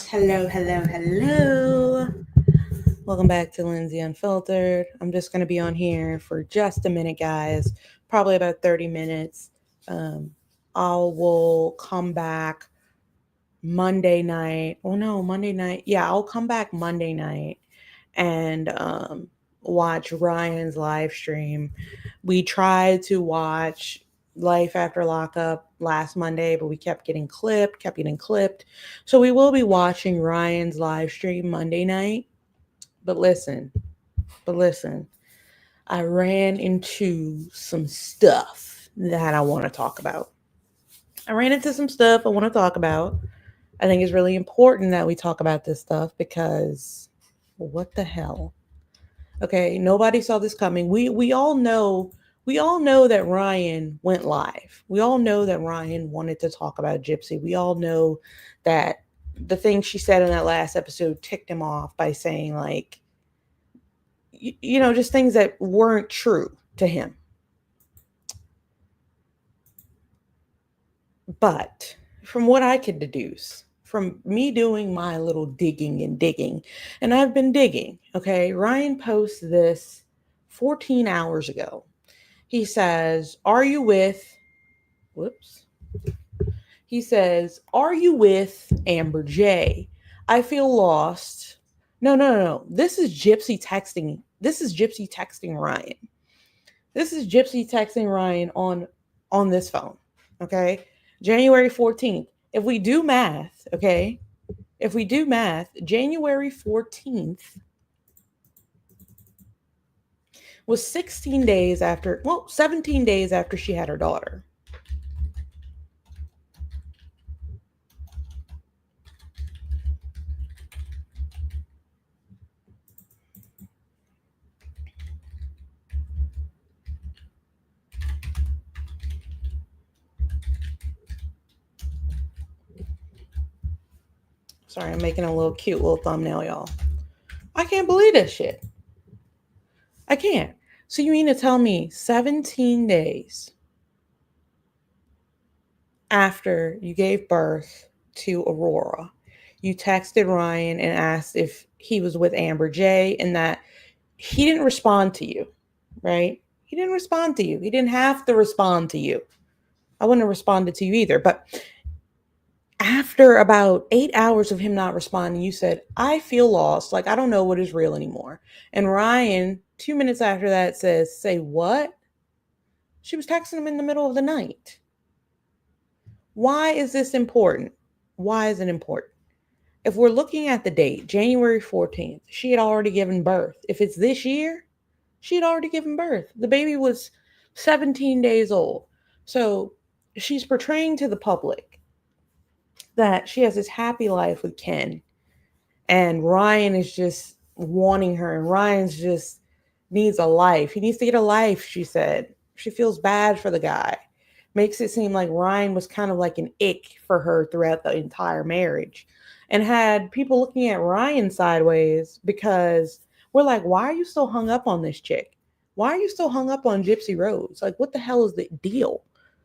Hello, hello, hello. Welcome back to Lindsay Unfiltered. I'm just going to be on here for just a minute, guys. Probably about 30 minutes. Um, I will come back Monday night. Oh, no, Monday night. Yeah, I'll come back Monday night and watch Ryan's live stream. We tried to watch Life After Lockup last Monday, but we kept getting clipped. So we will be watching Ryan's live stream Monday night. But listen, but listen, I ran into some stuff that I want to talk about. I ran into some stuff I want to talk about. I think it's really important that we talk about this stuff because what the hell? Okay, nobody saw this coming. We all know that Ryan went live. We all know that Ryan wanted to talk about Gypsy. We all know that the thing she said in that last episode ticked him off by saying like just things that weren't true to him. But from what I could deduce, from me doing my little digging and digging, and I've been digging, okay, Ryan posts this 14 hours ago. He says, Are you with, whoops, he says, Are you with Amber J? I feel lost. No. This is Gypsy texting. This is Gypsy texting Ryan. This is Gypsy texting Ryan on this phone. Okay. January 14th. If we do math, okay, if we do math, January 14th was 16 days after, 17 days after she had her daughter. Sorry, I'm making a little cute little thumbnail, y'all. I can't believe this shit. I can't. So you mean to tell me 17 days after you gave birth to Aurora, you texted Ryan and asked if he was with Amber J and that he didn't respond to you, right? He didn't respond to you. He didn't have to respond to you. I wouldn't have responded to you either. But after about 8 hours of him not responding, you said, I feel lost. Like, I don't know what is real anymore. And Ryan, 2 minutes after that, says, Say what? She was texting him in the middle of the night. Why is this important? Why is it important? If we're looking at the date, January 14th, she had already given birth. If it's this year, she had already given birth. The baby was 17 days old. So she's portraying to the public that she has this happy life with Ken. And Ryan is just wanting her. And Ryan's just needs a life. He needs to get a life, she said. She feels bad for the guy. Makes it seem like Ryan was kind of like an ick for her throughout the entire marriage. And had people looking at Ryan sideways because we're like, why are you still hung up on this chick? Why are you still hung up on Gypsy Rose? Like, what the hell is the deal?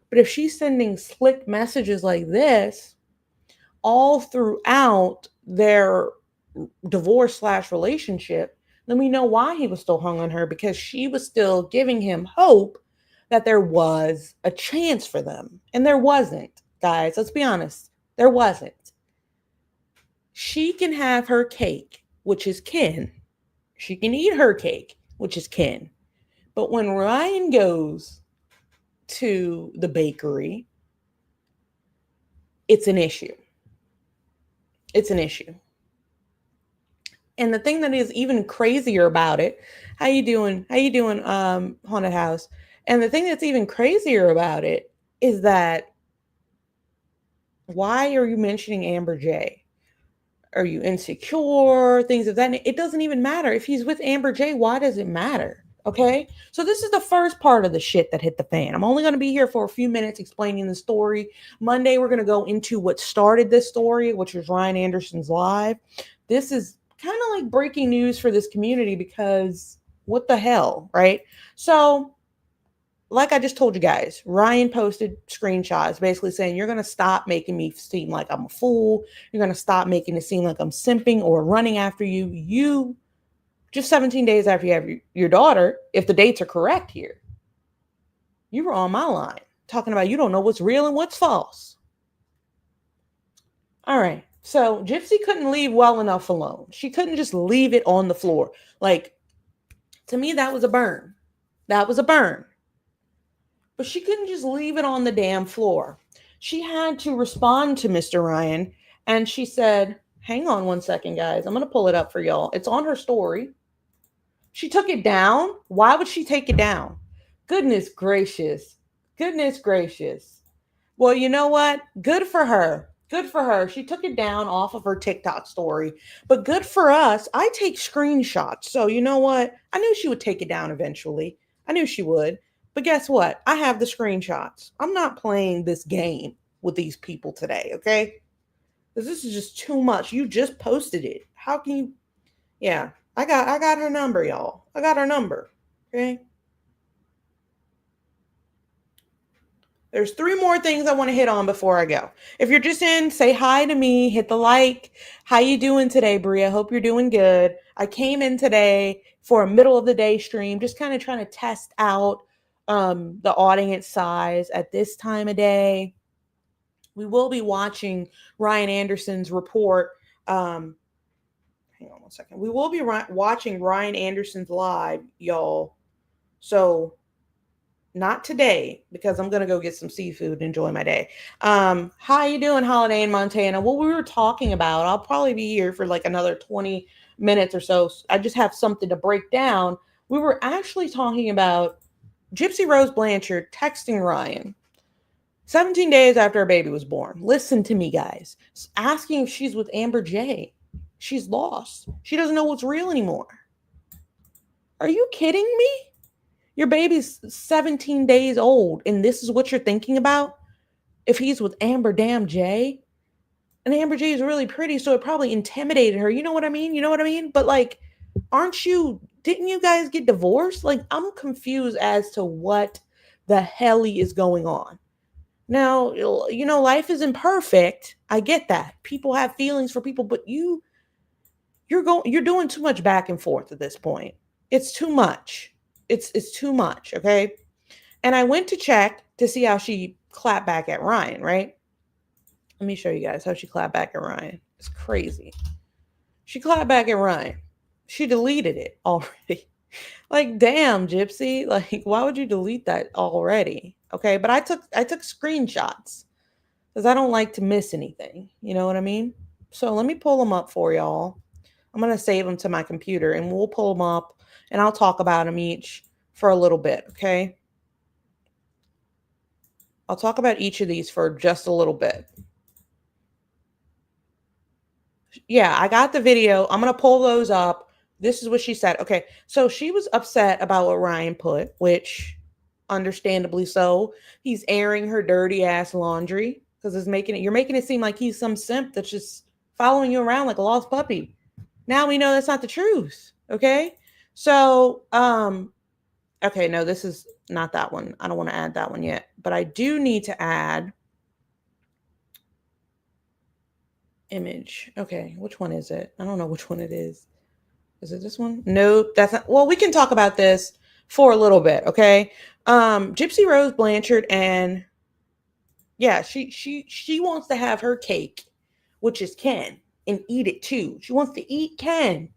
But if she's sending slick messages like this all throughout their divorce/relationship, then we know why he was still hung on her, because she was still giving him hope that there was a chance for them. And there wasn't, guys. Let's be honest. There wasn't. She can have her cake, which is Ken. She can eat her cake, which is Ken. But when Ryan goes to the bakery, it's an issue. It's an issue. And the thing that is even crazier about it, how you doing? How you doing, haunted house? And the thing that's even crazier about it is that why are you mentioning Amber J? Are you insecure? Things of that. It doesn't even matter. If he's with Amber J, why does it matter? Okay. So this is the first part of the shit that hit the fan. I'm only going to be here for a few minutes explaining the story. Monday, we're going to go into what started this story, which was Ryan Anderson's live. This is kind of like breaking news for this community because what the hell, right? So like I just told you guys, Ryan posted screenshots basically saying, you're going to stop making me seem like I'm a fool. You're going to stop making it seem like I'm simping or running after you. You, just 17 days after you have your daughter, if the dates are correct here, you were on my line talking about you don't know what's real and what's false. All right. So Gypsy couldn't leave well enough alone. She couldn't just leave it on the floor. Like, to me, that was a burn. That was a burn. But she couldn't just leave it on the damn floor. She had to respond to Mr. Ryan. And she said, hang on one second, guys. I'm going to pull it up for y'all. It's on her story. She took it down. Why would she take it down? Goodness gracious. Goodness gracious. Well, you know what? Good for her. Good for her. She took it down off of her TikTok story. But good for us. I take screenshots. So you know what? I knew she would take it down eventually. I knew she would. But guess what? I have the screenshots. I'm not playing this game with these people today, okay? Because this is just too much. You just posted it. How can you? Yeah, I got her number, y'all. I got her number, okay? There's 3 more things I want to hit on before I go. If you're just in, say hi to me, hit the like. How you doing today, Bria? Hope you're doing good. I came in today for a middle of the day stream, just kind of trying to test out the audience size at this time of day. We will be watching Ryan Anderson's report. Hang on one second. We will be watching Ryan Anderson's live, y'all. So not today, because I'm going to go get some seafood and enjoy my day. How you doing, Holiday in Montana? Well, we were talking about, I'll probably be here for like another 20 minutes or so. I just have something to break down. We were actually talking about GYPSY Rose Blanchard texting Ryan 17 days after her baby was born. Listen to me, guys. Asking if she's with Amber J. She's lost. She doesn't know what's real anymore. Are you kidding me? Your baby's 17 days old, and this is what you're thinking about? If he's with Amber damn J? And Amber J is really pretty, so it probably intimidated her. You know what I mean? You know what I mean? But like, didn't you guys get divorced? Like, I'm confused as to what the hell is going on. Now, you know, life isn't perfect. I get that. People have feelings for people, but you're doing too much back and forth at this point. It's too much. It's too much, okay? And I went to check to see how she clapped back at Ryan, right? Let me show you guys how she clapped back at Ryan. It's crazy. She clapped back at Ryan. She deleted it already. Like, damn, Gypsy. Like, why would you delete that already? Okay, but I took screenshots because I don't like to miss anything. You know what I mean? So let me pull them up for y'all. I'm going to save them to my computer and we'll pull them up and I'll talk about them each for a little bit, okay? I'll talk about each of these for just a little bit. Yeah, I got the video. I'm going to pull those up. This is what she said. Okay, so she was upset about what Ryan put, which understandably so. He's airing her dirty ass laundry because you're making it seem like he's some simp that's just following you around like a lost puppy. Now we know that's not the truth. Okay. So, okay, no, this is not that one. I don't want to add that one yet, but I do need to add image. Okay. Which one is it? I don't know which one it is. Is it this one? Nope. That's not. Well, we can talk about this for a little bit. Okay. GYPSY Rose Blanchard and yeah, she wants to have her cake, which is Ken, and eat it too. She wants to eat Ken,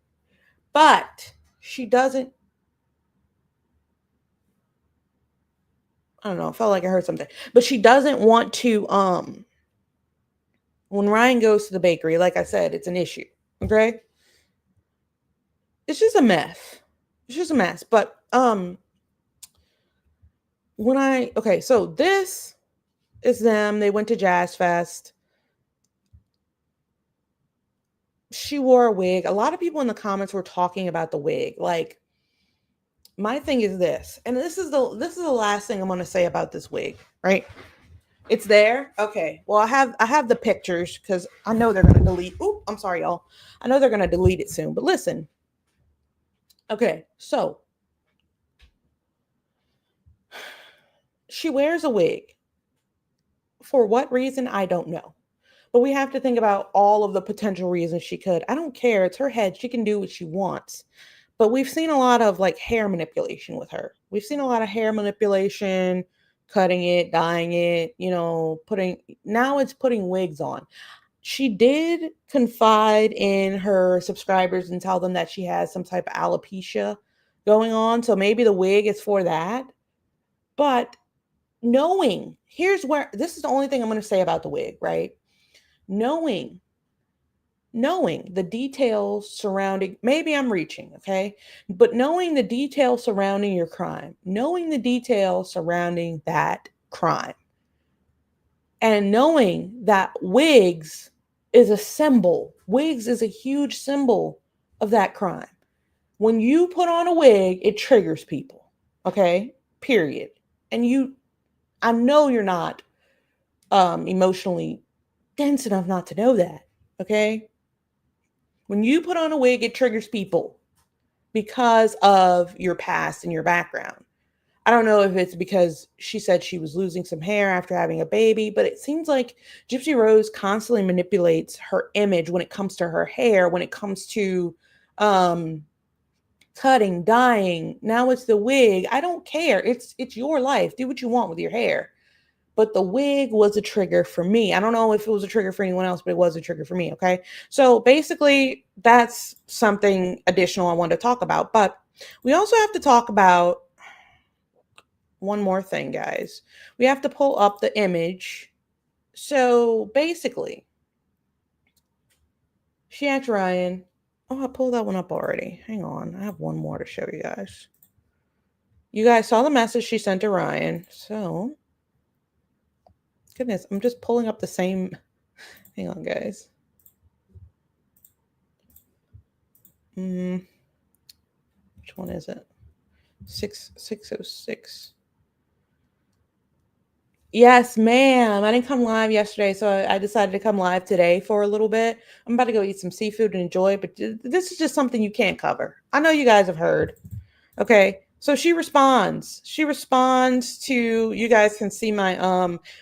but she doesn't. I don't know. I felt like I heard something, but she doesn't want to. When Ryan goes to the bakery, like I said, it's an issue. Okay, it's just a mess. It's just a mess. But so this is them. They went to Jazz Fest. She wore a wig. A lot of people in the comments were talking about the wig. Like, my thing is this, and this is the last thing I'm going to say about this wig, right? It's there. Okay. Well, I have the pictures because I know they're going to delete. Oop, I'm sorry, y'all. I know they're going to delete it soon, but listen. Okay. So She wears a wig. For what reason? I don't know. But we have to think about all of the potential reasons she could. I don't care. It's her head. She can do what she wants. But we've seen a lot of like hair manipulation with her. We've seen a lot of hair manipulation, cutting it, dyeing it, now it's putting wigs on. She did confide in her subscribers and tell them that she has some type of alopecia going on. So maybe the wig is for that. But here's where this is the only thing I'm going to say about the wig, right? Knowing the details surrounding, maybe I'm reaching, okay? But knowing the details surrounding your crime, knowing the details surrounding that crime, and knowing that wigs is a huge symbol of that crime. When you put on a wig, it triggers people, okay? Period. And I know you're not emotionally dense enough not to know that, okay? When you put on a wig, it triggers people because of your past and your background. I don't know if it's because she said she was losing some hair after having a baby, but it seems like Gypsy Rose constantly manipulates her image when it comes to her hair, when it comes to cutting, dyeing. Now it's the wig. I don't care. It's your life. Do what you want with your hair. But the wig was a trigger for me. I don't know if it was a trigger for anyone else, but it was a trigger for me. Okay. So basically, that's something additional I wanted to talk about. But we also have to talk about one more thing, guys. We have to pull up the image. So basically, she asked Ryan. Oh, I pulled that one up already. Hang on. I have one more to show you guys. You guys saw the message she sent to Ryan. So, goodness, I'm just pulling up the same. Hang on, guys. Which one is it? 606. Yes, ma'am. I didn't come live yesterday, so I decided to come live today for a little bit. I'm about to go eat some seafood and enjoy it, but this is just something you can't cover. I know you guys have heard. Okay. So she responds. She responds to, you guys can see my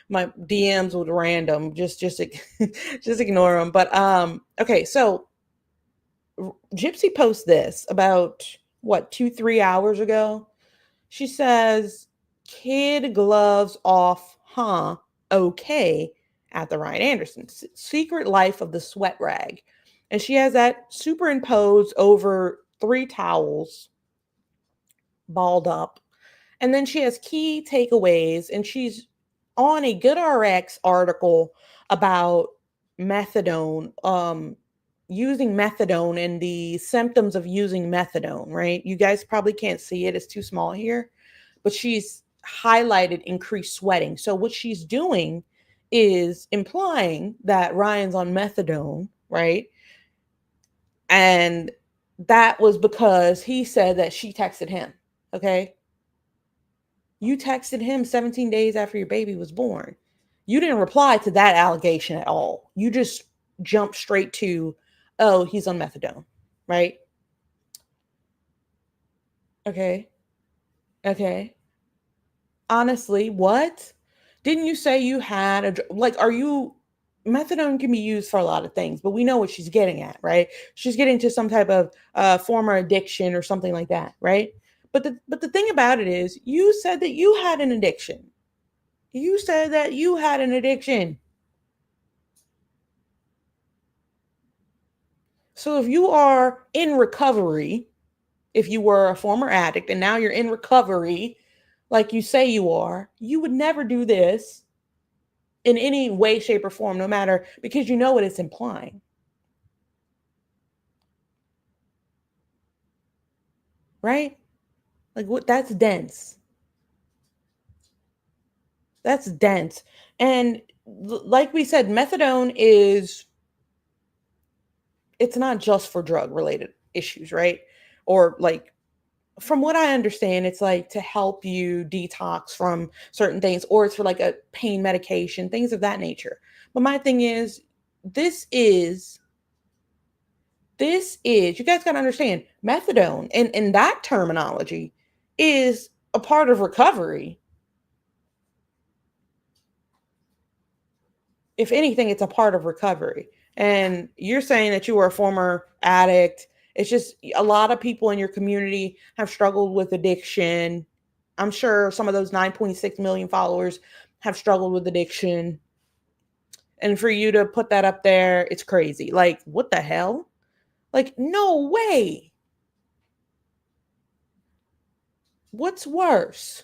my DMs with random. Just just ignore them. But okay, so Gypsy posts this about what 2-3 hours ago. She says, "Kid gloves off, huh? Okay." At the Ryan Anderson Secret Life of the Sweat Rag, and she has that superimposed over 3 towels, balled up, and then she has key takeaways, and she's on a GoodRx article about methadone, using methadone and the symptoms of using methadone, right? You guys probably can't see it, it's too small here, but she's highlighted increased sweating. So what she's doing is implying that Ryan's on methadone, right? And that was because he said that she texted him, okay? You texted him 17 days after your baby was born. You didn't reply to that allegation at all. You just jumped straight to, oh, he's on methadone, right? Okay. Okay. Honestly, what? Didn't you say you had methadone can be used for a lot of things, but we know what she's getting at, right? She's getting to some type of former addiction or something like that, right? But the thing about it is, you said that you had an addiction. You said that you had an addiction. So if you are in recovery, if you were a former addict and now you're in recovery, like you say you are, you would never do this in any way, shape, or form, no matter, because you know what it's implying. Right? Like, what? That's dense. That's dense. And like we said, methadone it's not just for drug related issues, right? Or like, from what I understand, it's like to help you detox from certain things, or it's for like a pain medication, things of that nature. But my thing is, this is, you guys got to understand, methadone and that terminology is a part of recovery. If anything, it's a part of recovery. And you're saying that you were a former addict. It's just a lot of people in your community have struggled with addiction. I'm sure some of those 9.6 million followers have struggled with addiction. And for you to put that up there, it's crazy. Like, what the hell? Like, no way. What's worse?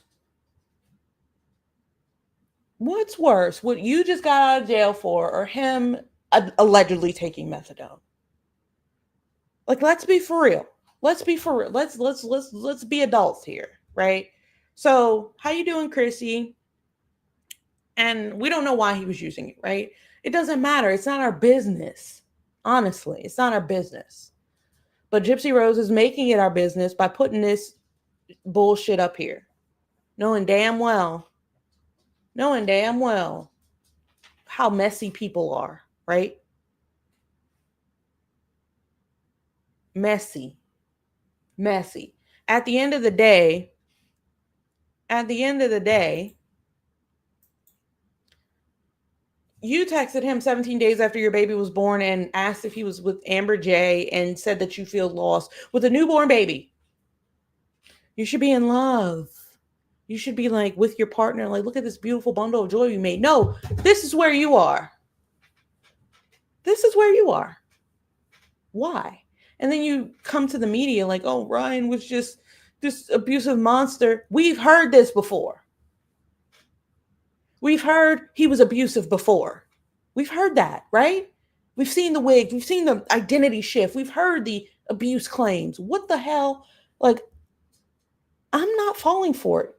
What's worse? What you just got out of jail for, or him allegedly taking methadone? Like, let's be for real. Let's be for real. Let's be adults here, right? So, how you doing, Chrissy? And we don't know why he was using it, right? It doesn't matter. It's not our business. Honestly, it's not our business. But Gypsy Rose is making it our business by putting this bullshit up here, knowing damn well, how messy people are, right? Messy, messy. At the end of the day, at the end of the day, you texted him 17 days after your baby was born and asked if he was with Amber J and said that you feel lost with a newborn baby. You should be in love. You should be like with your partner, like, look at this beautiful bundle of joy you made. No, this is where you are. This is where you are. Why? And then you come to the media like, oh, Ryan was just this abusive monster. We've heard this before. We've heard he was abusive before. We've heard that, right? We've seen the wigs. We've seen the identity shift. We've heard the abuse claims. What the hell? Like, I'm not falling for it.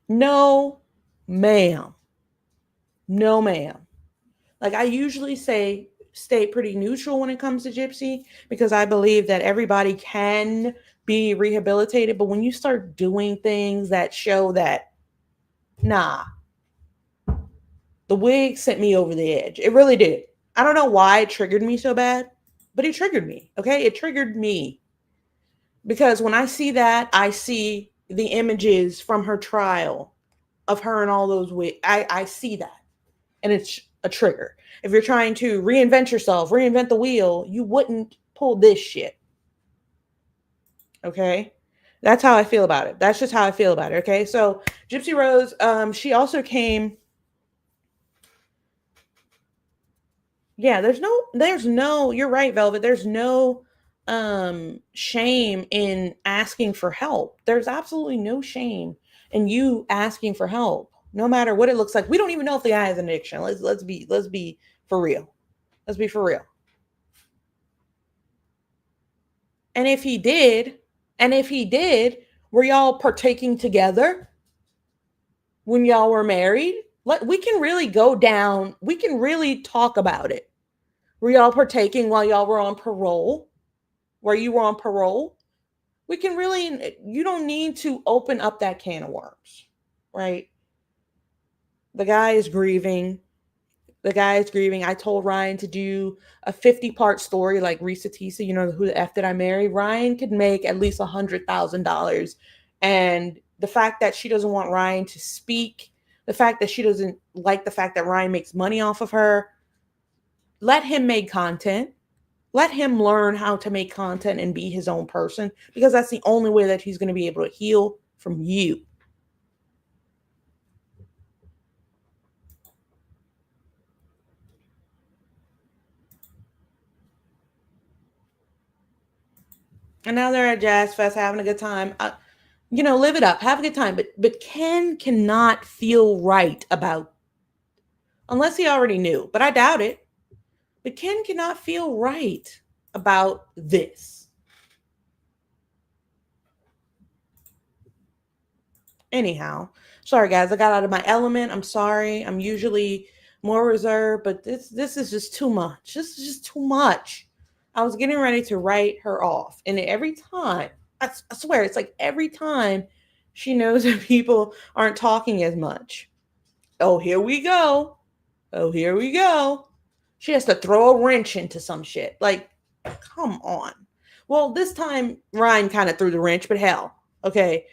No, ma'am. No, ma'am. Like, I usually stay pretty neutral when it comes to Gypsy because I believe that everybody can be rehabilitated. But when you start doing things that show that, nah, the wig sent me over the edge. It really did. I don't know why it triggered me so bad, but it triggered me. Okay. It triggered me because when I see that, I see the images from her trial of her and all those wigs. I see that. And it's a trigger. If you're trying to reinvent yourself, reinvent the wheel, you wouldn't pull this shit. Okay? That's how I feel about it. That's just how I feel about it. Okay? So Gypsy Rose, she also came. Yeah, there's no, you're right, Velvet. There's no shame in asking for help. There's absolutely no shame in you asking for help, no matter what it looks like. We don't even know if the guy has an addiction. Let's be for real. Let's be for real. And if he did, were y'all partaking together when y'all were married? We can really go down, we can really talk about it. Were y'all partaking while y'all were on parole? Where you were on parole? We can really, you don't need to open up that can of worms, right? The guy is grieving. I told Ryan to do a 50-part story like Risa Tisa, you know, who the F did I marry? Ryan could make at least $100,000. And the fact that she doesn't want Ryan to speak, the fact that she doesn't like the fact that Ryan makes money off of her, let him make content. Let him learn how to make content and be his own person because that's the only way that he's going to be able to heal from you. And now they're at Jazz Fest having a good time. Live it up, have a good time. But Ken cannot feel right about, unless he already knew, but I doubt it. But Ken cannot feel right about this. Anyhow, sorry guys, I got out of my element. I'm sorry. I'm usually more reserved, but this is just too much. This is just too much. I was getting ready to write her off, and every time, I swear, it's like every time she knows that people aren't talking as much. Oh, here we go. Oh, here we go. She has to throw a wrench into some shit. Like, come on. Well, this time Ryan kind of threw the wrench, but hell, okay.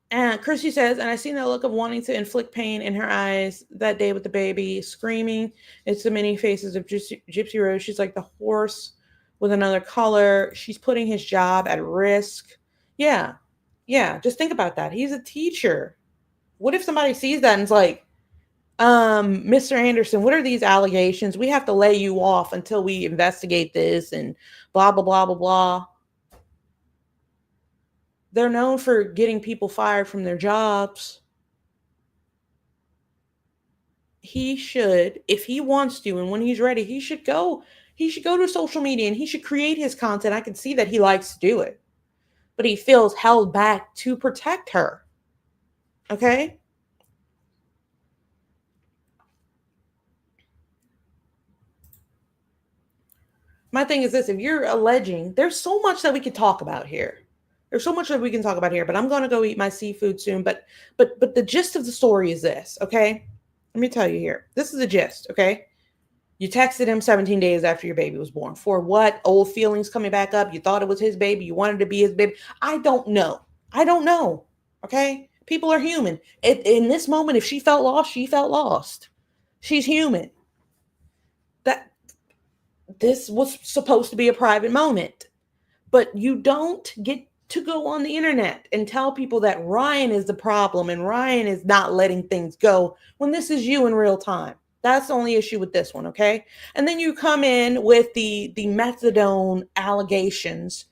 And Kristy says, and I seen that look of wanting to inflict pain in her eyes that day with the baby, screaming. It's the many faces of Gypsy Rose. She's like the horse with another color. She's putting his job at risk. Yeah. Yeah. Just think about that. He's a teacher. What if somebody sees that and is like, Mr. Anderson, what are these allegations? We have to lay you off until we investigate this and blah, blah, blah, blah, blah. They're known for getting people fired from their jobs. He should, if he wants to, and when he's ready, he should go to social media and he should create his content. I can see that he likes to do it, but he feels held back to protect her. Okay? My thing is this, if you're alleging, there's so much that we could talk about here. There's so much that we can talk about here, but I'm going to go eat my seafood soon. But the gist of the story is this, okay? Let me tell you here. This is the gist, okay? You texted him 17 days after your baby was born. For what? Old feelings coming back up? You thought it was his baby. You wanted to be his baby. I don't know. I don't know. Okay? People are human. In this moment, if she felt lost, she felt lost. She's human. This was supposed to be a private moment. But you don't get to go on the internet and tell people that Ryan is the problem and Ryan is not letting things go when this is you in real time. That's the only issue with this one, okay? And then you come in with the methadone allegations,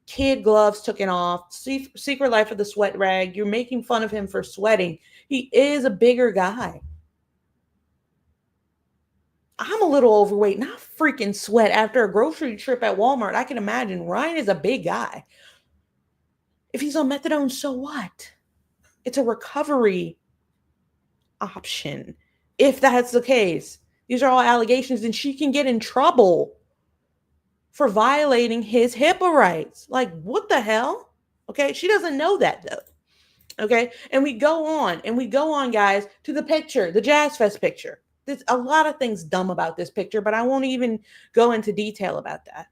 kid gloves taken off, secret life of the sweat rag. You're making fun of him for sweating. He is a bigger guy. I'm a little overweight, not freaking sweat after a grocery trip at Walmart. I can imagine Ryan is a big guy. If he's on methadone, so what? It's a recovery option. If that's the case, these are all allegations, and she can get in trouble for violating his HIPAA rights. Like, what the hell? Okay, she doesn't know that though. Okay, and we go on, guys, to the picture, the Jazz Fest picture. There's a lot of things dumb about this picture, but I won't even go into detail about that.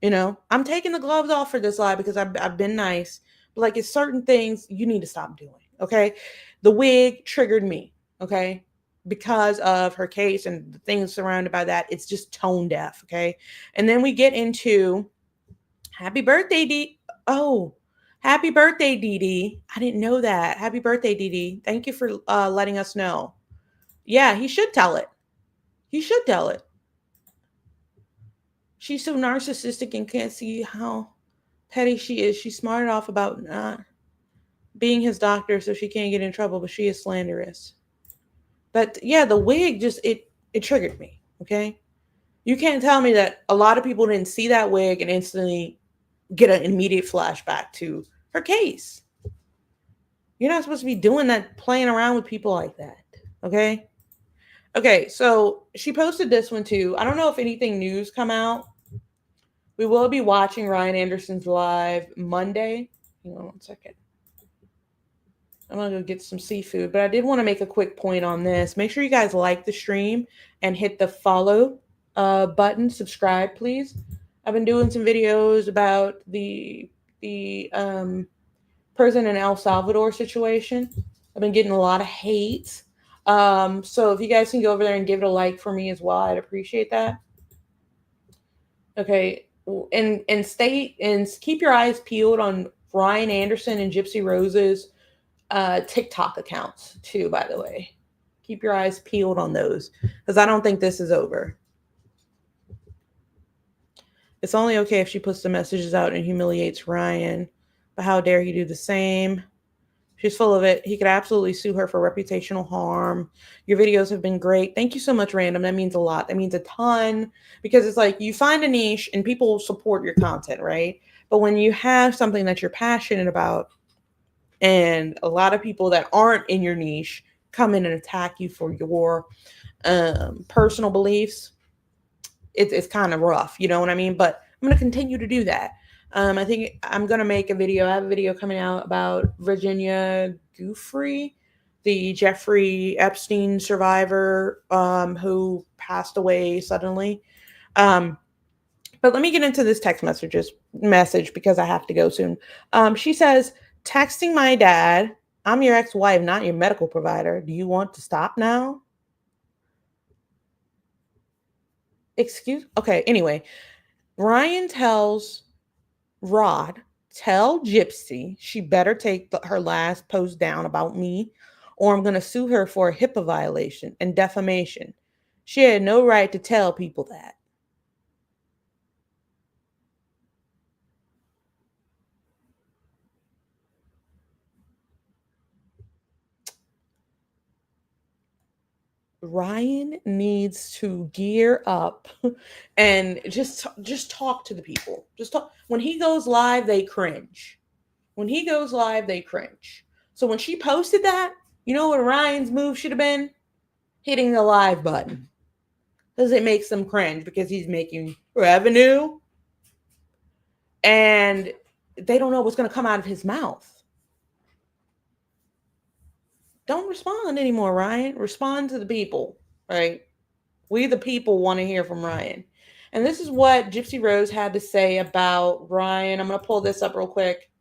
You know, I'm taking the gloves off for this live because I've been nice, but like it's certain things you need to stop doing. Okay, the wig triggered me. Okay, because of her case and the things surrounded by that. It's just tone deaf. Okay, and then we get into happy birthday, Dee. Oh, happy birthday, Dee Dee. I didn't know that. Happy birthday, Dee Dee. Thank you for letting us know. Yeah, he should tell it. He should tell it. She's so narcissistic and can't see how petty she is. She's smarted off about not being his doctor so she can't get in trouble, but she is slanderous. But yeah, the wig just, it triggered me, okay? You can't tell me that a lot of people didn't see that wig and instantly get an immediate flashback to her case. You're not supposed to be doing that, playing around with people like that, okay? Okay, so she posted this one too. I don't know if anything new's come out. We will be watching Ryan Anderson's live Monday. Hang on one second. I'm going to go get some seafood, but I did want to make a quick point on this. Make sure you guys like the stream and hit the follow button. Subscribe, please. I've been doing some videos about the prison in El Salvador situation. I've been getting a lot of hate. So if you guys can go over there and give it a like for me as well, I'd appreciate that. Okay. And stay and keep your eyes peeled on Ryan Anderson and Gypsy Rose's TikTok accounts too, by the way. Keep your eyes peeled on those because I don't think this is over. It's only okay if she puts the messages out and humiliates Ryan, but how dare he do the same? She's full of it. He could absolutely sue her for reputational harm. Your videos have been great. Thank you so much, Random. That means a lot. That means a ton because it's like you find a niche and people support your content, right? But when you have something that you're passionate about and a lot of people that aren't in your niche come in and attack you for your personal beliefs, it's kind of rough. You know what I mean? But I'm going to continue to do that. I think I'm going to make a video. I have a video coming out about Virginia Giuffre, the Jeffrey Epstein survivor who passed away suddenly. But let me get into this text message because I have to go soon. She says, texting my dad, I'm your ex-wife, not your medical provider. Do you want to stop now? Okay, anyway, Ryan tells Rod, tell Gypsy she better take her last post down about me, or I'm going to sue her for a HIPAA violation and defamation. She had no right to tell people that. Ryan needs to gear up and just talk to the people. Just talk. When he goes live, they cringe. When he goes live, they cringe. So when she posted that, you know what Ryan's move should have been? Hitting the live button. Because it makes them cringe because he's making revenue and they don't know what's going to come out of his mouth. Don't respond anymore, Ryan. Respond to the people, right? We, the people, want to hear from Ryan. And this is what Gypsy Rose had to say about Ryan. I'm going to pull this up real quick.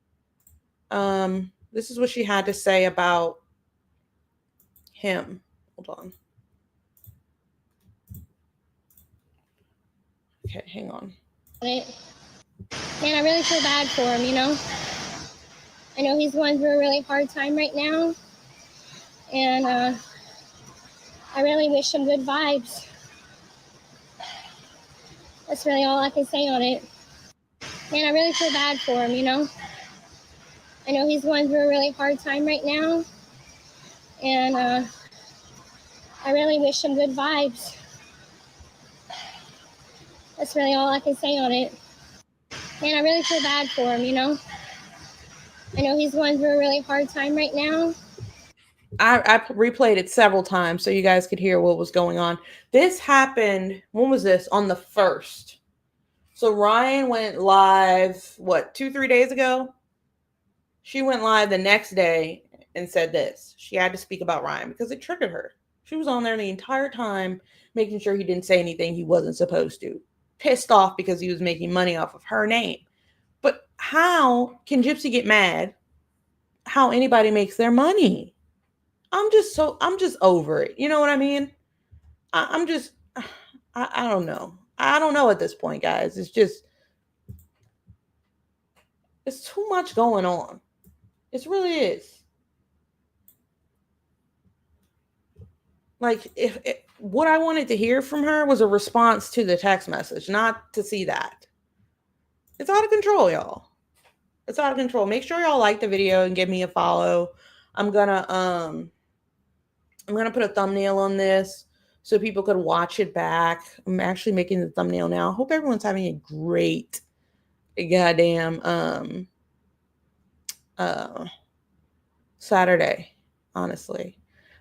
This is what she had to say about him. Hold on. Okay, hang on. Man, I really feel bad for him, you know? I know he's going through a really hard time right now. And I really wish him good vibes. That's really all I can say on it. Man, I really feel bad for him, you know? I know he's going through a really hard time right now. And I really wish him good vibes. That's really all I can say on it. Man, I really feel bad for him, you know? I know he's going through a really hard time right now. I replayed it several times so you guys could hear what was going on. This happened, when was this? On the 1st. So Ryan went live, 2-3 days ago? She went live the next day and said this. She had to speak about Ryan because it triggered her. She was on there the entire time making sure he didn't say anything he wasn't supposed to. Pissed off because he was making money off of her name. But how can Gypsy get mad how anybody makes their money? I'm just over it. You know what I mean? I don't know. I don't know at this point, guys. It's too much going on. It really is. Like, if what I wanted to hear from her was a response to the text message, not to see that. It's out of control, y'all. It's out of control. Make sure y'all like the video and give me a follow. I'm gonna put a thumbnail on this so people could watch it back. I'm actually making the thumbnail now. Hope everyone's having a great goddamn Saturday, honestly.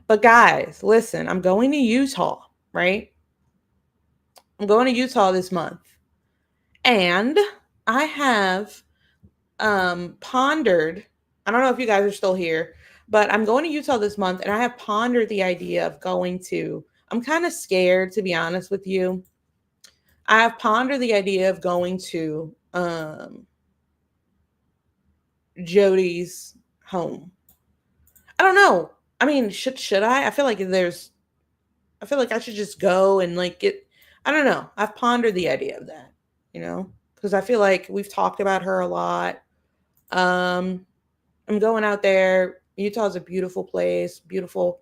But guys, listen, I'm going to Utah, right? I'm going to Utah this month. And I have pondered, I don't know if you guys are still here, but I'm going to Utah this month and I have pondered the idea of going to, I'm kind of scared, to be honest with you. I have pondered the idea of going to Jody's home. I don't know. I mean, should I? I feel like I should just go and like get, I don't know. I've pondered the idea of that, you know, because I feel like we've talked about her a lot. I'm going out there. Utah's a beautiful place, beautiful,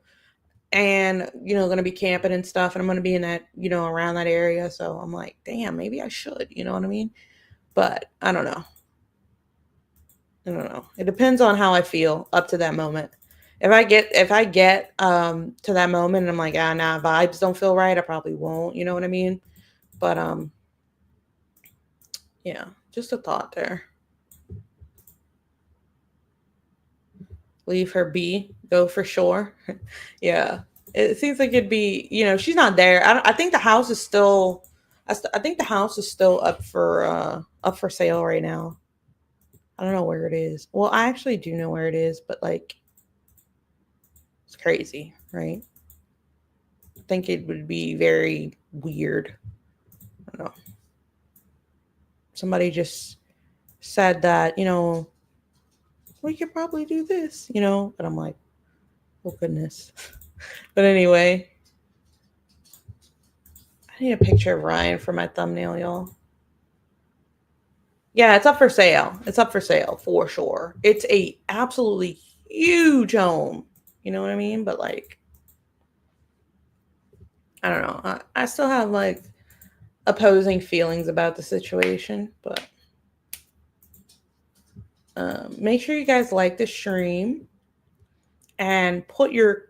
and going to be camping and stuff, and I'm going to be in that, around that area. So I'm like, damn, maybe I should, you know what I mean? But I don't know. It depends on how I feel up to that moment. If I get to that moment and I'm like, nah, vibes don't feel right, I probably won't, you know what I mean? But yeah, just a thought there. Leave her be, go for sure. Yeah, it seems like it'd be, she's not there. I think the house is still, I think the house is still up for sale right now. I don't know where it is. Well, I actually do know where it is, but like, it's crazy, right? I think it would be very weird. I don't know. Somebody just said that, we could probably do this, you know? And I'm like, oh goodness. But anyway, I need a picture of Ryan for my thumbnail, y'all. Yeah, it's up for sale. It's up for sale for sure. It's a absolutely huge home. You know what I mean? But like, I don't know. I still have like opposing feelings about the situation, but make sure you guys like the stream and put your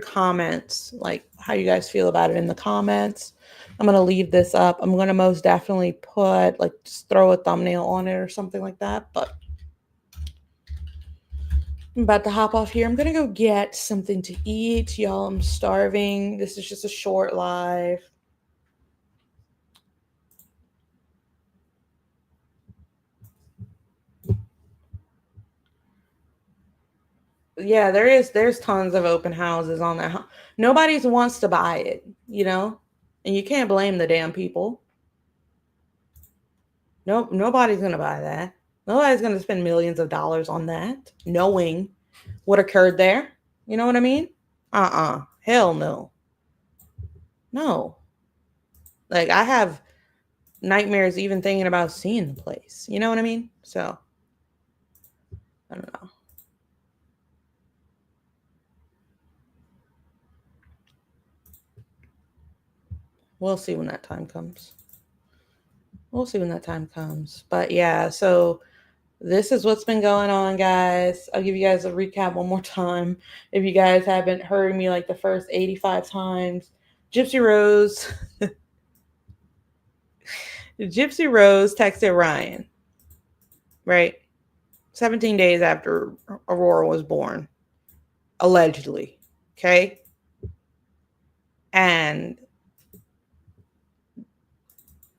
comments, like how you guys feel about it, in the comments. I'm gonna leave this up. I'm gonna most definitely put like just throw a thumbnail on it or something like that. But I'm about to hop off here. I'm gonna go get something to eat, y'all. I'm starving. This is just a short live. Yeah, there's tons of open houses on that. Nobody's wants to buy it, you know? And you can't blame the damn people. Nope, nobody's gonna buy that. Nobody's gonna spend millions of dollars on that, knowing what occurred there. You know what I mean? Hell no. No. Like I have nightmares even thinking about seeing the place. You know what I mean? So I don't know. We'll see when that time comes. We'll see when that time comes. But yeah, so this is what's been going on, guys. I'll give you guys a recap one more time. If you guys haven't heard me like the first 85 times, Gypsy Rose, Gypsy Rose texted Ryan, right? 17 days after Aurora was born, allegedly. Okay. And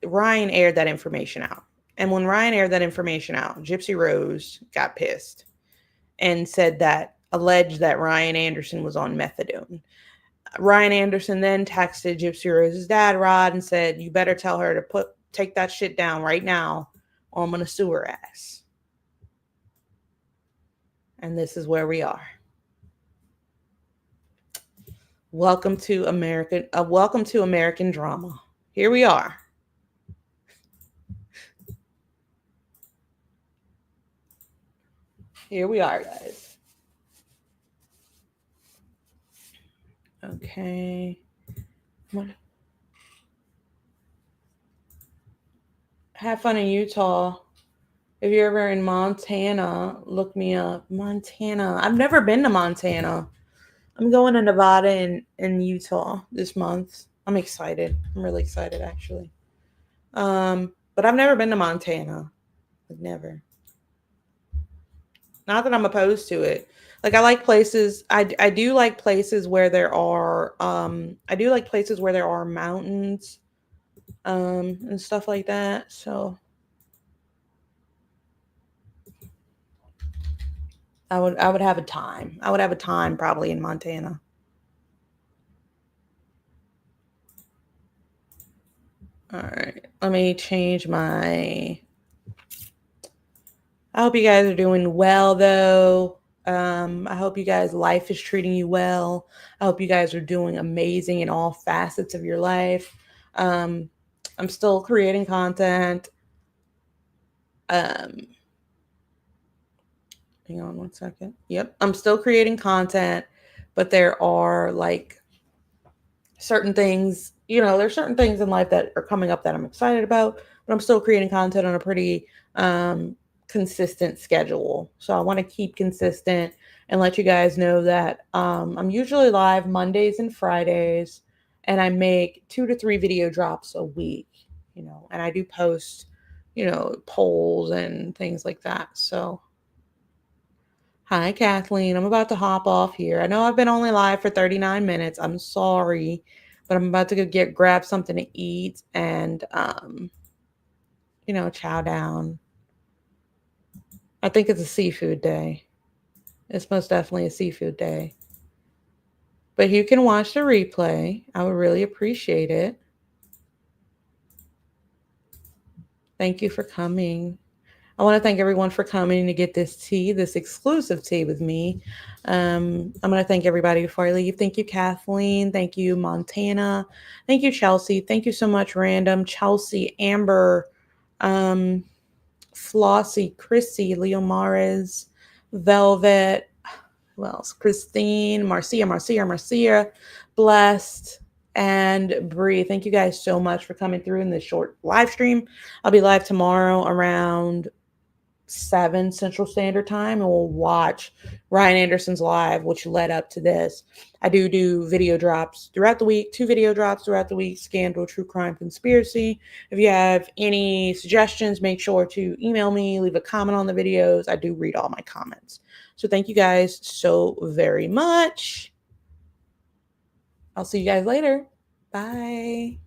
Ryan aired that information out. And when Ryan aired that information out, Gypsy Rose got pissed and said that, alleged that Ryan Anderson was on methadone. Ryan Anderson then texted Gypsy Rose's dad, Rod, and said, "You better tell her to take that shit down right now, or I'm gonna sue her ass." And this is where we are. Welcome to American drama. Here we are. Here we are, guys. Okay. Have fun in Utah. If you're ever in Montana, look me up. Montana. I've never been to Montana. I'm going to Nevada and Utah this month. I'm excited. I'm really excited, actually. But I've never been to Montana. Like, never. Not that I'm opposed to it. Like, I like places. I do like places where there are. I do like places where there are mountains. And stuff like that. So I would have a time. I would have a time probably in Montana. All right. Let me change my. I hope you guys are doing well, though. I hope you guys' life is treating you well. I hope you guys are doing amazing in all facets of your life. I'm still creating content. Hang on one second. Yep. I'm still creating content, but there are like certain things, there's certain things in life that are coming up that I'm excited about, but I'm still creating content on a pretty consistent schedule. So I want to keep consistent and let you guys know that I'm usually live Mondays and Fridays, and I make 2 to 3 video drops a week, and I do post, polls and things like that. So hi, Kathleen. I'm about to hop off here. I know I've been only live for 39 minutes. I'm sorry, but I'm about to go grab something to eat and, chow down. I think it's a seafood day. It's most definitely a seafood day. But you can watch the replay. I would really appreciate it. Thank you for coming. I want to thank everyone for coming to get this tea, this exclusive tea with me. I'm going to thank everybody before I leave. Thank you, Kathleen. Thank you, Montana. Thank you, Chelsea. Thank you so much, Random. Chelsea, Amber, Flossie, Chrissy, Leo Mares, Velvet, who else? Christine, Marcia, Blessed, and Bree. Thank you guys so much for coming through in this short live stream. I'll be live tomorrow around 7 Central Standard Time, and we'll watch Ryan Anderson's live, which led up to this. I do video drops throughout the week, 2 video drops throughout the week, scandal, true crime, conspiracy. If you have any suggestions, make sure to email me, leave a comment on the videos. I do read all my comments. So thank you guys so very much. I'll see you guys later. Bye.